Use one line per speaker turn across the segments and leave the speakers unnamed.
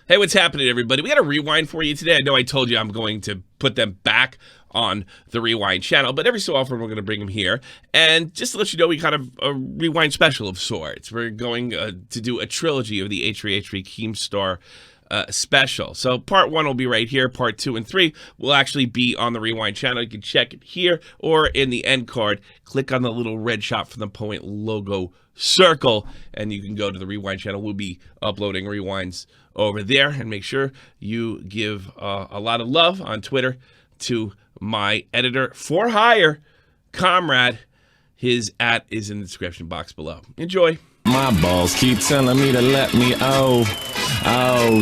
Hey, what's happening, everybody? We got a rewind for you today. I know I told you I'm going to put them back on the Rewind channel, but every so often we're going to bring them here. And just to let you know, we got a Rewind special of sorts. We're going to do a trilogy of the H3H3 Keemstar special. So part 1 will be right here. Part 2 and 3 will actually be on the Rewind channel. You can check it here or in the end card. Click on the little red shot from the point logo circle, and you can go to the Rewind channel. We'll be uploading rewinds over there, and make sure you give a lot of love on Twitter to my editor for hire, Comrade. His @ is in the description box below. Enjoy.
My balls keep telling me to let me,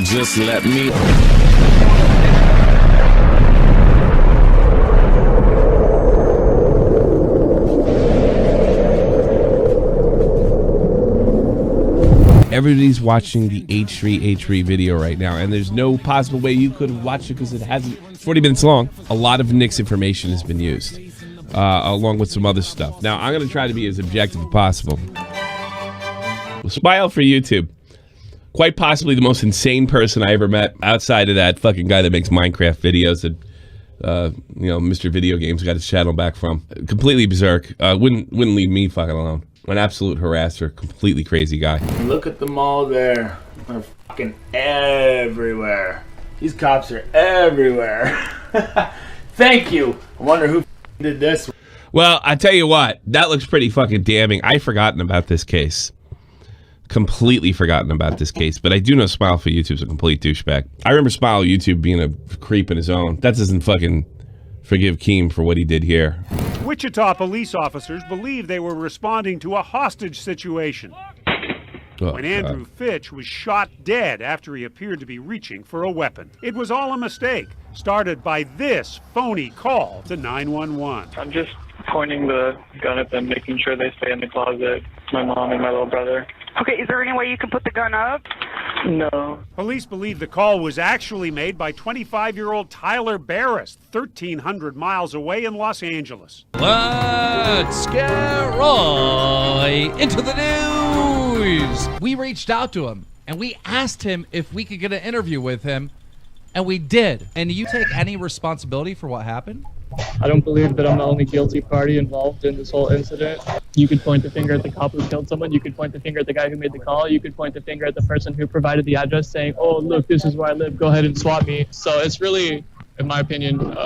just let me.
Everybody's watching the H3H3 video right now, and there's no possible way you could have watched it because it's 40 minutes long. A lot of Nick's information has been used, along with some other stuff. Now, I'm going to try to be as objective as possible. Smile for YouTube. Quite possibly the most insane person I ever met, outside of that fucking guy that makes Minecraft videos that, Mr. Video Games got his channel back from. Completely berserk. Wouldn't leave me fucking alone. An absolute harasser, completely crazy guy.
Look at them all there. They're fucking everywhere. These cops are everywhere. Thank you. I wonder who did this.
Well, I tell you what, that looks pretty fucking damning. I've forgotten about this case. Completely forgotten about this case, but I do know Smile for YouTube's a complete douchebag. I remember Smile YouTube being a creep in his own. That doesn't fucking forgive Keem for what he did here.
Wichita police officers believe they were responding to a hostage situation when Andrew Fitch was shot dead after he appeared to be reaching for a weapon. It was all a mistake, started by this phony call to 911.
I'm just pointing the gun at them, making sure they stay in the closet. My mom and my little brother.
Okay, is there any way you can put the gun up?
No.
Police believe the call was actually made by 25-year-old Tyler Barris, 1,300 miles away in Los Angeles.
Let's get right into the news. We reached out to him, and we asked him if we could get an interview with him, and we did. And do you take any responsibility for what happened?
I don't believe that I'm the only guilty party involved in this whole incident. You could point the finger at the cop who killed someone. You could point the finger at the guy who made the call. You could point the finger at the person who provided the address saying, oh, look, this is where I live. Go ahead and swat me. So it's really, in my opinion,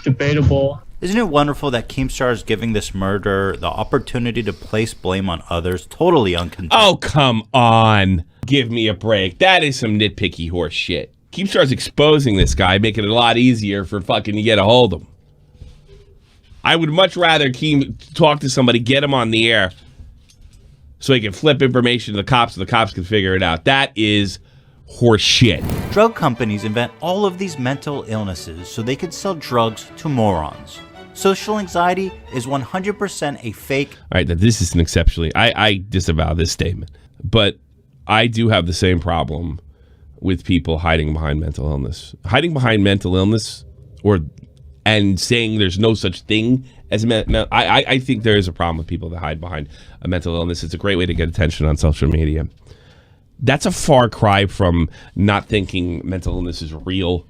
debatable.
Isn't it wonderful that Keemstar is giving this murderer the opportunity to place blame on others, totally uncontested?
Oh, come on. Give me a break. That is some nitpicky horse shit. Keemstar's exposing this guy, making it a lot easier for fucking to get a hold of him. I would much rather Keem talk to somebody, get him on the air, so he can flip information to the cops, so the cops can figure it out. That is horse shit.
Drug companies invent all of these mental illnesses so they can sell drugs to morons. Social anxiety is 100% a fake.
All right, now this is an exceptionally... I disavow this statement, but I do have the same problem with people hiding behind mental illness. Hiding behind mental illness and saying there's no such thing as I think there is a problem with people that hide behind a mental illness. It's a great way to get attention on social media. That's a far cry from not thinking mental illness is real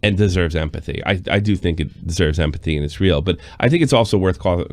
and deserves empathy. I do think it deserves empathy and it's real, but I think it's also worth calling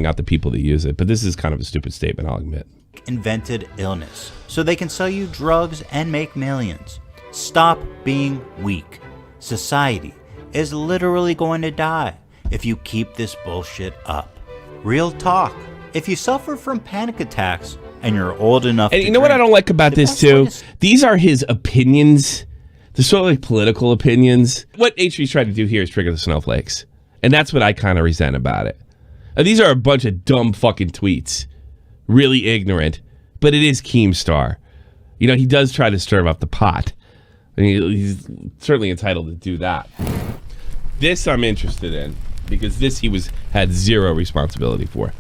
out the people that use it. But this is kind of a stupid statement, I'll admit.
Invented illness so they can sell you drugs and make millions. Stop being weak. Society is literally going to die if you keep this bullshit up. Real talk. If you suffer from panic attacks and you're old enough
and you know what I don't like about this too? These are his opinions. They're sort of like political opinions. What H3's trying to do here is trigger the snowflakes. And that's what I kind of resent about it. And these are a bunch of dumb fucking tweets. Really ignorant, but it is Keemstar. You know, he does try to stir up the pot. And he's certainly entitled to do that. This I'm interested in, because this he had zero responsibility for.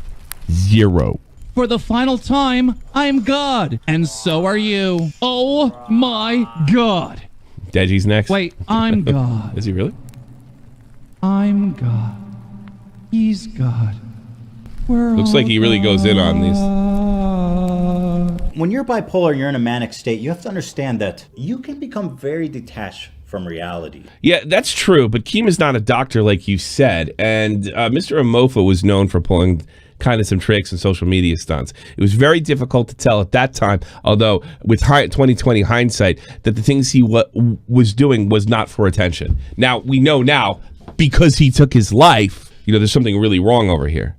Zero.
For the final time, I'm God, and so are you. Oh my God.
Deji's next.
Wait, I'm God.
Is he really?
I'm God. He's God.
Looks like he really goes in on these.
When you're bipolar, you're in a manic state, you have to understand that you can become very detached from reality.
Yeah, that's true, but Keem is not a doctor like you said, and Mr. Amofa was known for pulling kind of some tricks and social media stunts. It was very difficult to tell at that time, although with 2020 hindsight, that the things he was doing was not for attention. Now, we know now, because he took his life, there's something really wrong over here.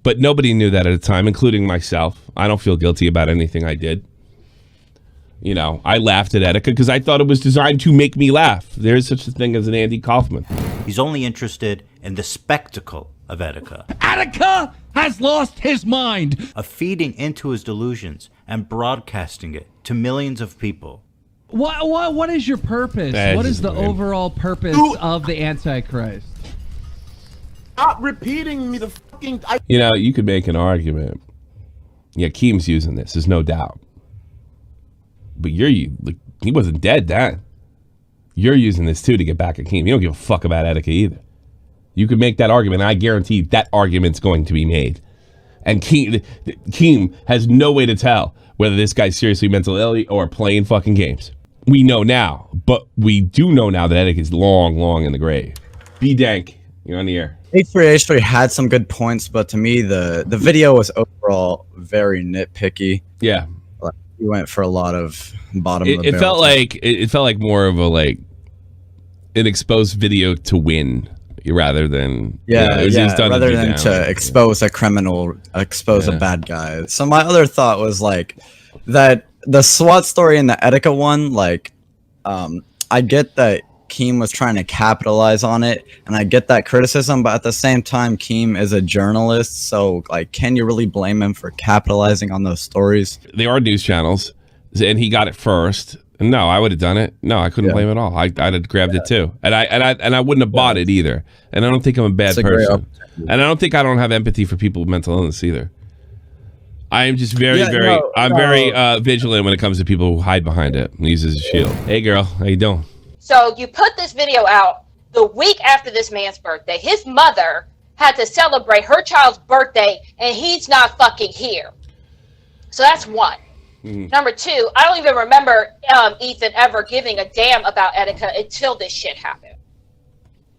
But nobody knew that at the time, including myself. I don't feel guilty about anything I did. I laughed at Etika because I thought it was designed to make me laugh. There is such a thing as an Andy Kaufman.
He's only interested in the spectacle of Etika.
Etika has lost his mind.
Of feeding into his delusions and broadcasting it to millions of people.
What is your purpose? What is the overall purpose of the Antichrist?
Stop repeating me the fucking...
You could make an argument. Yeah, Keem's using this, there's no doubt. But he wasn't dead then. You're using this too to get back at Keem. You don't give a fuck about Etika either. You could make that argument, and I guarantee that argument's going to be made. And Keem has no way to tell whether this guy's seriously mentally ill or playing fucking games. We know now, but we do know now that Etika is long, long in the grave. B-Dank, you're on the air.
H3H3 had some good points, but to me, the video was overall very nitpicky.
Yeah.
He went for a lot of bottom of the
barrel. It felt like more of an exposed video to win rather than
rather than to expose a criminal, expose a bad guy. So my other thought was that the SWAT story and the Etika one, I get that Keem was trying to capitalize on it, and I get that criticism, but at the same time, Keem is a journalist, so can you really blame him for capitalizing on those stories?
They are news channels, and he got it first. No, I would have done it. No, I couldn't blame it at all. I'd have grabbed it too, and I wouldn't have bought it either. And I don't think I'm a bad person, and I don't think I don't have empathy for people with mental illness either. I am just very vigilant when it comes to people who hide behind it and use it as a shield. Hey, girl, how you doing?
So you put this video out the week after this man's birthday. His mother had to celebrate her child's birthday, and he's not fucking here. So that's one. Number two, I don't even remember Ethan ever giving a damn about Etika until this shit happened.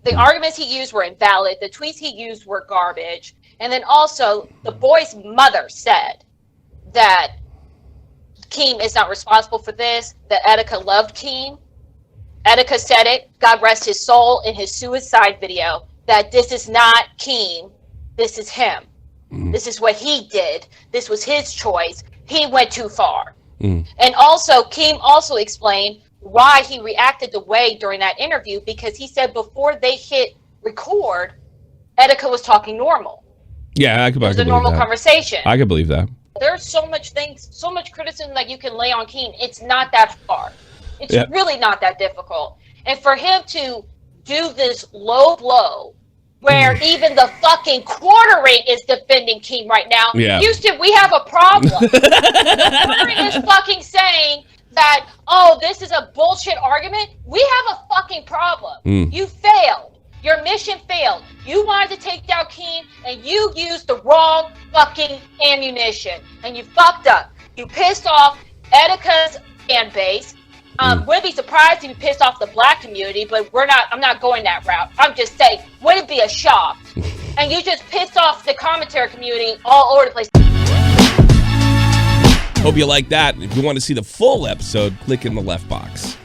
The arguments he used were invalid. The tweets he used were garbage. And then also, the boy's mother said that Keem is not responsible for this, that Etika loved Keem. Etika said it, God rest his soul, in his suicide video, that this is not Keem, this is him. This is what he did. This was his choice. He went too far. And also, Keem also explained why he reacted the way during that interview, because he said before they hit record, Etika was talking normal.
Yeah, I could believe that. It was a normal conversation. I could believe that.
There's so much criticism that you can lay on Keem. It's not that hard. It's really not that difficult. And for him to do this low blow, where even the fucking quartering is defending Keem right now.
Yeah.
Houston, we have a problem. Quartering is fucking saying that, oh, this is a bullshit argument. We have a fucking problem. You failed. Your mission failed. You wanted to take down Keem, and you used the wrong fucking ammunition. And you fucked up. You pissed off Etika's fan base. Wouldn't be surprised if you pissed off the black community, but I'm not going that route. I'm just saying, wouldn't be a shock. And you just pissed off the commentary community all over the place.
Hope you like that. If you want to see the full episode, click in the left box.